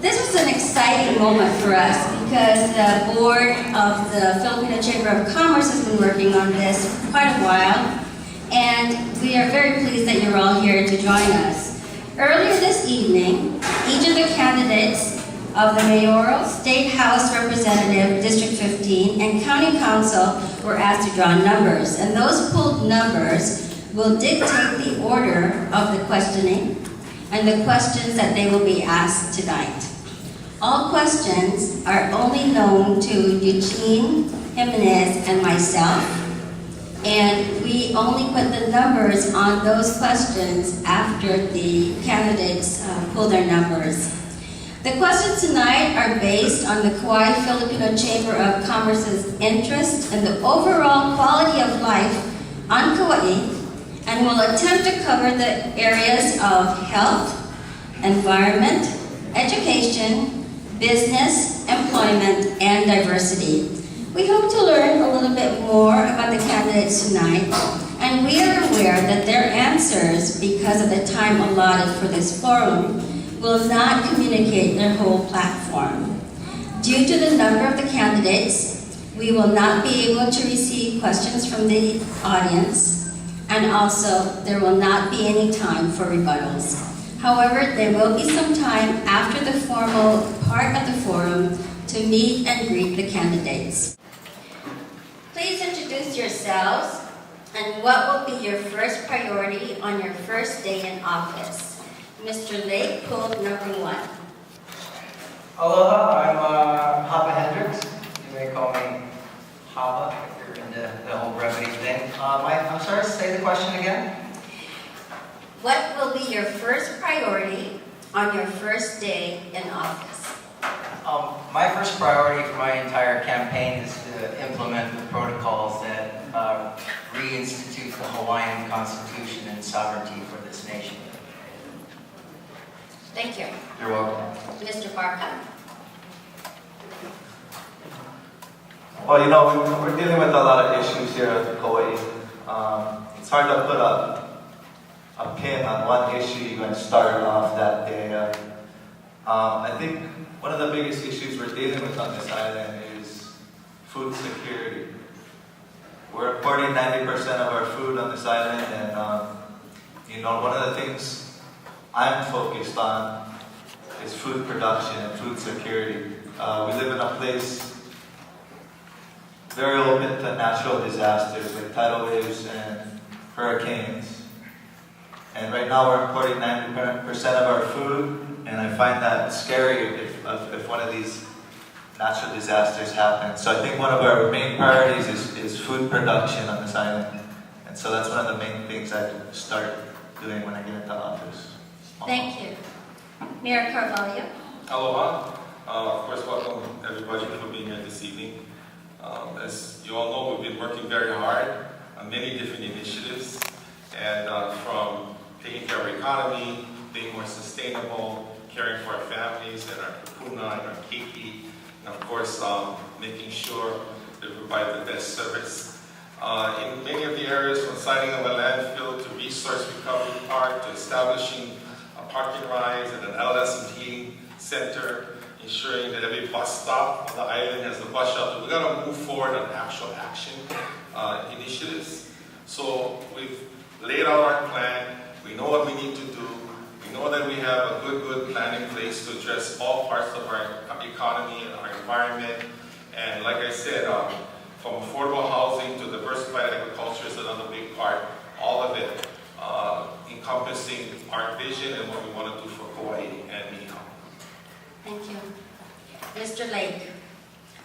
This was an exciting moment for us because the board of the Filipino Chamber of Commerce has been working on this for quite a while, and we are very pleased that you're all here to join us. Earlier this evening, each of the candidates of the Mayoral, State House Representative, District 15, and County Council were asked to draw numbers, and those pulled numbers will dictate the order of the questioning and the questions that they will be asked tonight. All questions are only known to Eugene, Jimenez, and myself, and we only put the numbers on those questions after the candidates pull their numbers. The questions tonight are based on the Kauai Filipino Chamber of Commerce's interest in the overall quality of life on Kauai, and will attempt to cover the areas of health, environment, education, business, employment, and diversity. We hope to learn a little bit more about the candidates tonight, and we are aware that their answers, because of the time allotted for this forum, will not communicate their whole platform. Due to the number of the candidates, we will not be able to receive questions from the audience, and also there will not be any time for rebuttals. However, there will be some time after the formal part of the forum to meet and greet the candidates. Please introduce yourselves and what will be your first priority on your first day in office. Mr. Lake, pulled number 1. Aloha, I'm Hapa Hendrix. You may call me Hapa if you're into the whole brevity thing. I'm sorry, say the question again. What will be your first priority on your first day in office? My first priority for my entire campaign is to implement the protocols that reinstitute the Hawaiian Constitution and sovereignty for this nation. Thank you. You're welcome. Mr. Barca. Well, you know, we're dealing with a lot of issues here at Kauai. It's hard to put a pin on one issue and start off that day. I think one of the biggest issues we're dealing with on this island is food security. We're importing 90% of our food on this island, and you know, one of the things I'm focused on is food production and food security. We live in a place very open to natural disasters like tidal waves and hurricanes. And right now we're importing 90% of our food, and I find that scary if one of these natural disasters happens. So I think one of our main priorities is food production on this island. And so that's one of the main things I start doing when I get into office. Thank you. Mayor Carvalho. Aloha. Of course, welcome everybody for being here this evening. As you all know, we've been working very hard on many different initiatives, and from taking care of our economy, being more sustainable, caring for our families and our kupuna and our keiki, and of course, making sure that we provide the best service. In many of the areas, from siting of a landfill to resource recovery park to establishing parking rides and an adolescent heating center, ensuring that every bus stop on the island has the bus shelter. We've got to move forward on actual action initiatives. So we've laid out our plan. We know what we need to do. We know that we have a good plan in place to address all parts of our economy and our environment. And like I said, from affordable housing to diversified agriculture is another big part. All of it encompassing our vision and what we want to do for Kauai and Niihau. Thank you. Mr. Lake.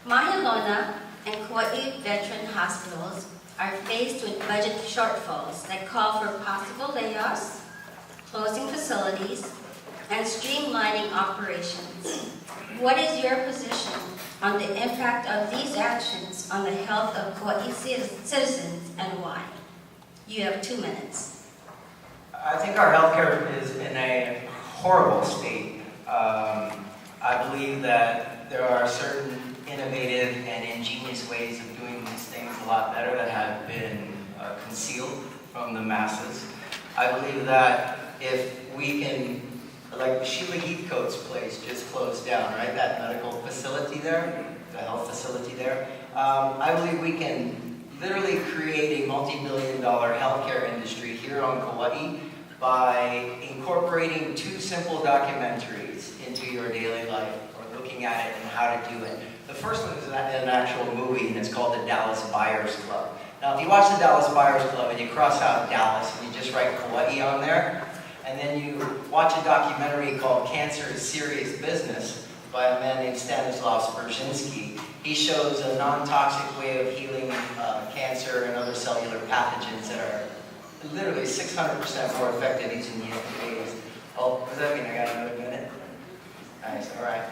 Mahialona and Kauai veteran hospitals are faced with budget shortfalls that call for possible layoffs, closing facilities, and streamlining operations. What is your position on the impact of these actions on the health of Kauai citizens and why? You have 2 minutes. I think our healthcare is in a horrible state. I believe that there are certain innovative and ingenious ways of doing these things a lot better that have been concealed from the masses. I believe that if we can like Sheila Heathcote's place just closed down, right? That medical facility there, the health facility there. I believe we can literally create a multi-billion-dollar healthcare industry here on Kauai by incorporating 2 simple documentaries into your daily life, or looking at it and how to do it. The first one is an actual movie, and it's called the Dallas Buyers Club. Now, if you watch the Dallas Buyers Club and you cross out Dallas and you just write Kauai on there, and then you watch a documentary called Cancer is Serious Business by a man named Stanislav Brzezinski, he shows a non-toxic way of healing cancer and other cellular pathogens that are literally 600% more effective using the FDA's. Oh, what does that mean? I got another minute? Nice, all right.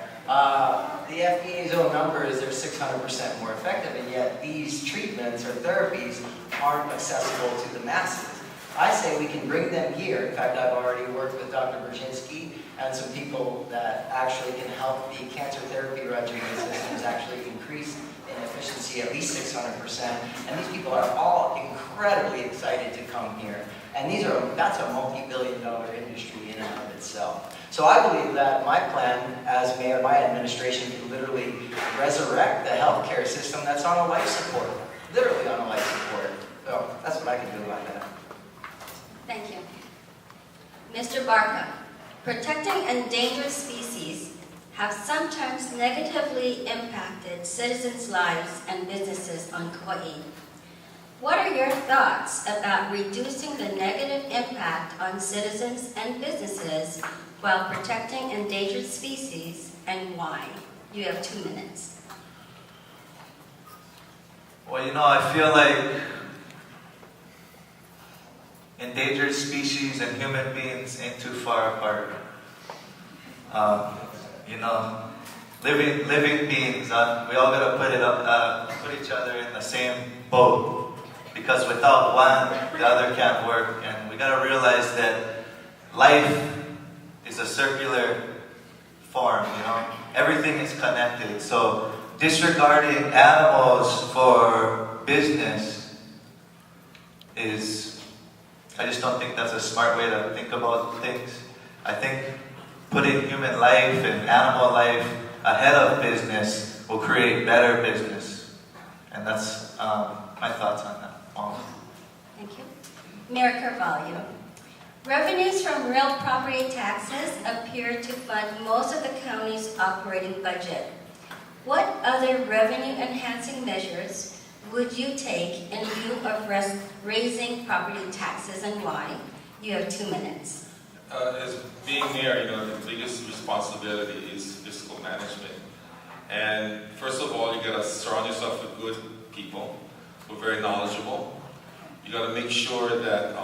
The FDA's own number is they're 600% more effective, and yet these treatments or therapies aren't accessible to the masses. I say we can bring them here. In fact, I've already worked with Dr. Brzezinski and some people that actually can help the cancer therapy regimen systems actually increase in efficiency at least 600%. And these people are all incredibly excited to come here. And that's a multi-billion-dollar industry in and of itself. So I believe that my plan as mayor, my administration can literally resurrect the healthcare system that's on a life support, literally on a life support. So that's what I can do about that. Thank you. Mr. Barca, protecting endangered species have sometimes negatively impacted citizens' lives and businesses on Kauai. What are your thoughts about reducing the negative impact on citizens and businesses while protecting endangered species, and why? You have 2 minutes. Well, I feel like endangered species and human beings ain't too far apart. Living beings, we all gotta put each other in the same boat, because without one, the other can't work. And we gotta realize that life is a circular form. Everything is connected. So disregarding animals for business I just don't think that's a smart way to think about things. I think putting human life and animal life ahead of business will create better business. And that's my thoughts on that. Thank you. Mayor Carvalho, revenues from real property taxes appear to fund most of the county's operating budget. What other revenue-enhancing measures would you take in lieu of raising property taxes, and why? You have 2 minutes. As being mayor, the biggest responsibility is fiscal management. And first of all, you gotta surround yourself with good people who are very knowledgeable. You gotta make sure that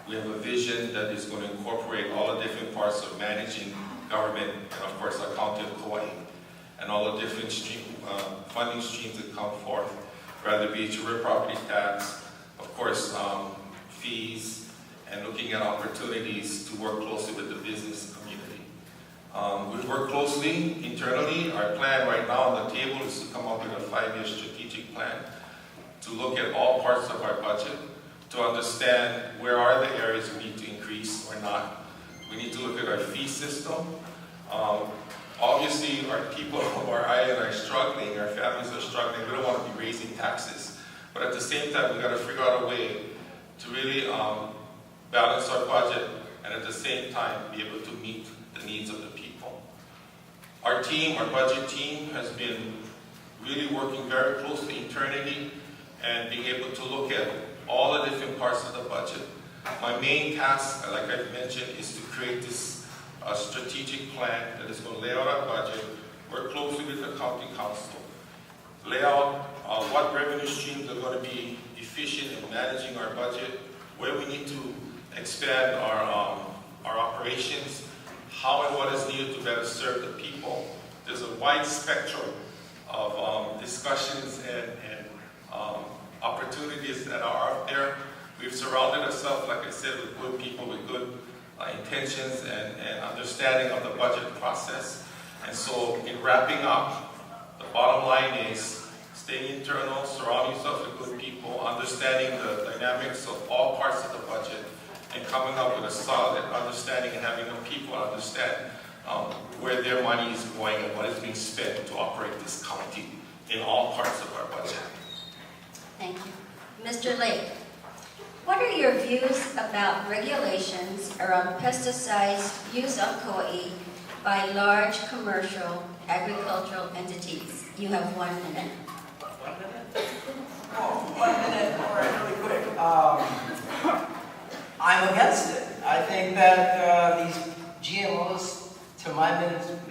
we have a vision that is going to incorporate all the different parts of managing government and, of course, our county of Kauai, and all the different funding streams that come forth, whether it be through real property tax, of course, fees, and looking at opportunities to work closely with the business community. We've worked closely internally. Our plan right now on the table is to come up with a 5-year strategic plan to look at all parts of our budget, to understand where are the areas we need to increase or not. We need to look at our fee system. Obviously, our people of our island are struggling, our families are struggling. We don't want to be raising taxes. But at the same time, we've got to figure out a way to really balance our budget and at the same time be able to meet the needs of the people. Our team, our budget team, has been really working very closely internally and being able to look at all the different parts of the budget. My main task, like I've mentioned, is to create this strategic plan that is going to lay out our budget, work closely with the county council, lay out what revenue streams are going to be efficient in managing our budget, where we need to expand our operations, how and what is needed to better serve the people. There's a wide spectrum of discussions and opportunities that are out there. We've surrounded ourselves, like I said, with good people, with good intentions and understanding of the budget process. And so in wrapping up, the bottom line is staying internal, surround yourself with good people, understanding the dynamics of all parts of the budget, and coming up with a solid understanding and having the people understand where their money is going and what is being spent to operate this county in all parts of our budget. Thank you. Mr. Lake, what are your views about regulations around pesticides used on Kauai by large commercial agricultural entities? You have 1 minute. 1 minute? Oh, 1 minute, all right, really quick. I'm against it. I think that these GMOs, to my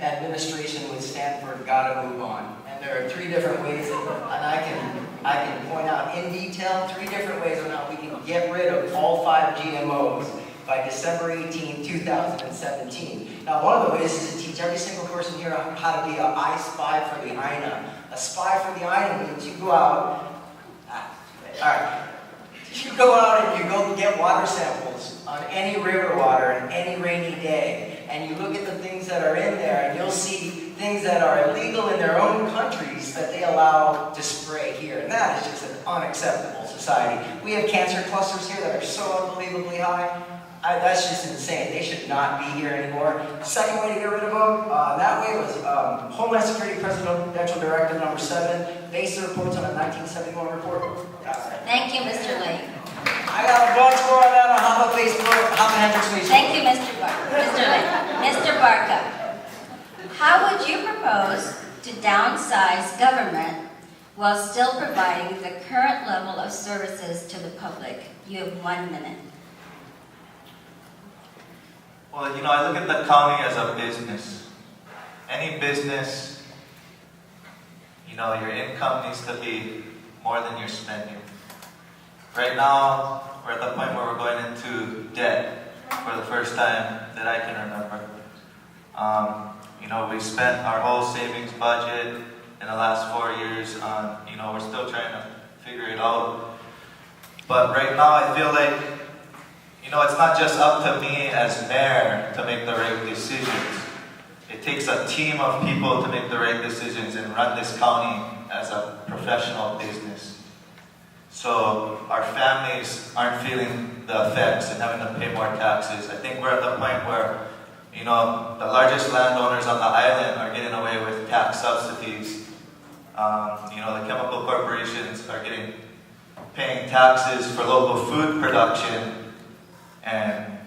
administration, would stand for gotta move on. And there are 3 different ways, and I can point out in detail 3 different ways on how we can get rid of all 5 GMOs by December 18, 2017. Now, one of the ways is to teach every single person here how to be an I spy for the INA. A spy for the INA means you go out, you go out and you go get water samples on any river water on any rainy day, and you look at the things that are in there, and you'll see things that are illegal in their own countries that they allow to spray here, and that is just an unacceptable society. We have cancer clusters here that are so unbelievably high. That's just insane. They should not be here anymore. Second way to get rid of them, that way was Homeland Security Presidential Directive number 7, based the reports on a 1971 report. Thank you, Mr. Lake. I got a bunch more on that on how the Facebook, how the Hendrix Lake. Thank you, Mr. Lake. Mr. Barca, how would you propose to downsize government while still providing the current level of services to the public? You have 1 minute. Well, you know, I look at the county as a business. Any business, you know, your income needs to be more than your spending. Right now, we're at the point where we're going into debt for the first time that I can remember. You know, we spent our whole savings budget in the last 4 years on, you know, we're still trying to figure it out. But right now, I feel like, you know, it's not just up to me as mayor to make the right decisions. It takes a team of people to make the right decisions and run this county as a professional business. So our families aren't feeling the effects and having to pay more taxes. I think we're at the point where, you know, the largest landowners on the island are getting away with tax subsidies. You know, the chemical corporations are paying taxes for local food production. And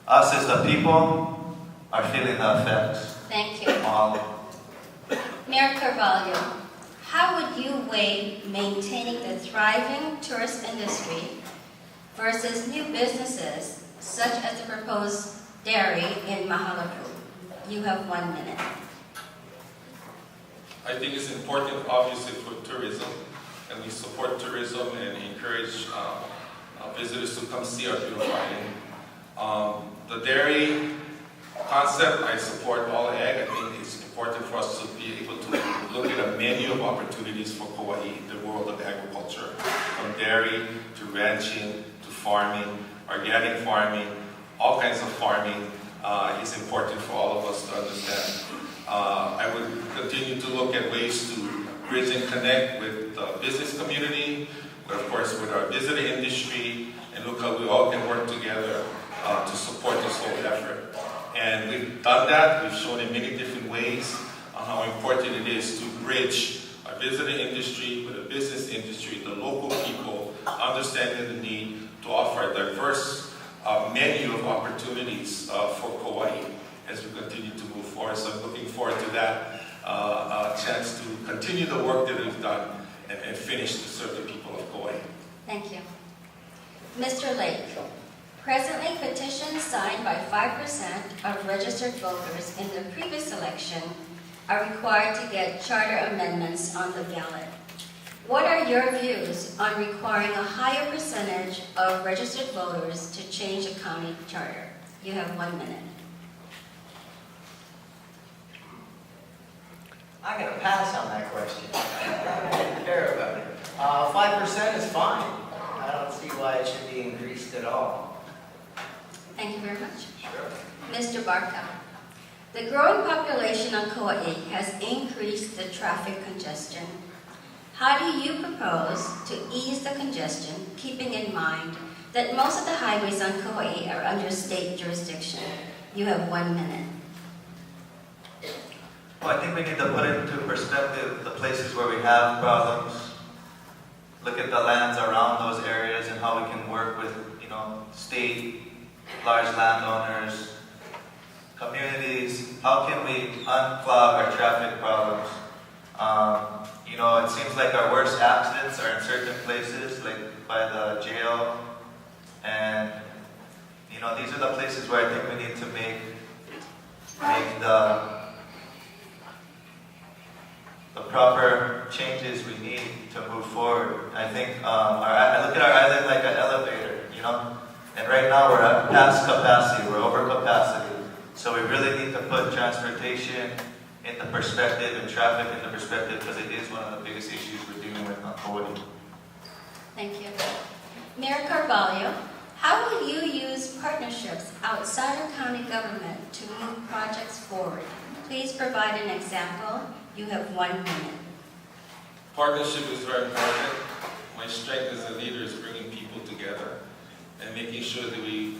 us as the people are feeling the effects. Thank you. Mayor Carvalho, how would you weigh maintaining the thriving tourist industry versus new businesses such as the proposed dairy in Mahalapu? You have 1 minute. I think it's important, obviously, for tourism, and we support tourism and encourage visitors to come see our beautiful island. The dairy concept, I support all ag. I think it's important for us to be able to look at a menu of opportunities for Kauai, the world of agriculture, from dairy to ranching to farming, organic farming, all kinds of farming is important for all of us to understand. I would continue to look at ways to bridge and connect with the business community, of course with our visitor industry, and look how we all can work together to support this whole effort. And we've done that. We've shown in many different ways how important it is to bridge our visitor industry with the business industry, the local people, understanding the need to offer a diverse menu of opportunities for Kauai as we continue to move forward. So I'm looking forward to that chance to continue the work that we've done and finish to serve the people of Kauai. Thank you. Mr. Lake, presently petitions signed by 5% of registered voters in the previous election are required to get charter amendments on the ballot. What are your views on requiring a higher percentage of registered voters to change a county charter? You have 1 minute. I'm going to pass on that question. I don't care about it. 5% is fine. I don't see why it should be increased at all. Thank you very much. Sure. Mr. Barca, the growing population on Kauai has increased the traffic congestion. How do you propose to ease the congestion, keeping in mind that most of the highways on Kauai are under state jurisdiction. You have 1 minute. Well, I think we need to put into perspective the places where we have problems, look at the lands around those areas and how we can work with, state, large landowners, communities. How can we unclog our traffic problems? It seems like our worst accidents are in certain places, like by the jail. And, these are the places where I think we need to make the proper changes we need to move forward. I think I look at our island like an elevator, and right now we're at past capacity, we're over capacity. So we really need to put transportation into perspective and traffic into perspective because it is one of the biggest issues we're dealing with on Kauai. Thank you. Mayor Carvalho, how will you use partnerships outside of county government to move projects forward? Please provide an example. You have 1 minute. Partnership is very important. My strength as a leader is bringing people together and making sure that we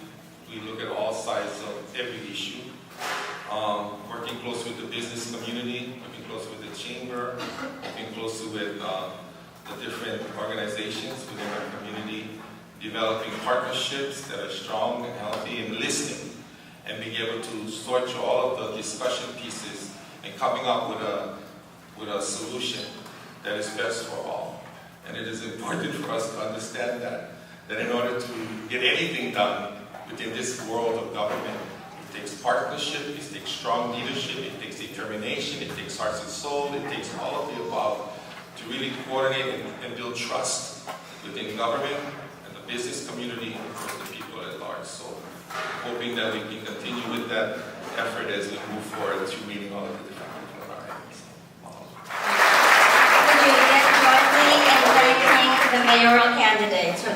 look at all sides of every issue. Working closely with the business community, working closely with the chamber, working closely with the different organizations within our community, developing partnerships that are strong and healthy, and listening, and being able to sort through all of the discussion pieces and coming up with a solution that is best for all. And it is important for us to understand that in order to get anything done within this world of government, it takes partnership, it takes strong leadership, it takes determination, it takes hearts and soul, it takes all of the above to really coordinate and build trust within government and the business community and for the people at large. So hoping that we can continue with that effort as we move forward through meeting all of the different people in our areas. Would you again join me in thanking the mayoral candidates for